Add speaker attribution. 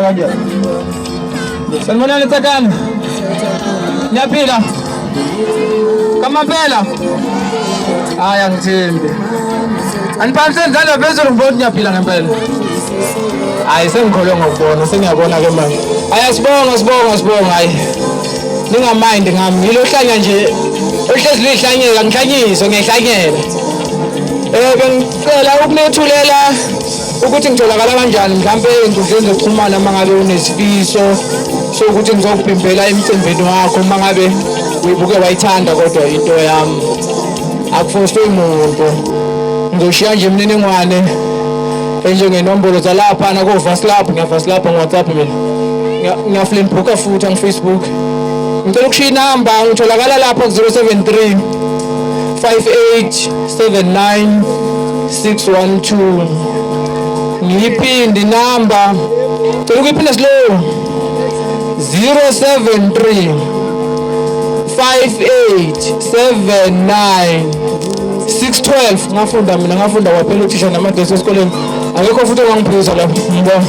Speaker 1: kanjani? Sanibonani Tsakani. Ngiyaphila. Kamampela. Hayi angithembi. Aniphamse njalo phezulu ngibona ngiyaphila ngempela. Hayi sengikholwe ngokubona, sengiyabona ke manje. Hayi sibonga hayi. Ningamind ngami ngilohlanya nje. Ohlezi lihlanyela ngihlanyiswe ngihlanyela. Bengicela ukunethulela ukuthi ngitholakala kanjani mhlambe enkundleni zokuxhumana mangabe unesifiso sokuthi ngizokuphimbela emcimbini wakho mangabe uyibuke wayithanda kodwa into yami akufoswe umuntu ngizoshiya nje imininingwane enjengenombolo zalapha na ko Vaslap ngiyaVaslap ngoWhatsApp mina ngiyaflinbooka futhi on Facebook ngicela ukushiya inamba ngitholakala lapha 073 5879 612 ngiyiphindi inamba cela ukuyiphinde slow 073 5879 612 ngafunda waphela uthisha namadesi esikoleni akekho futhi ongangiphisa lapho ngibona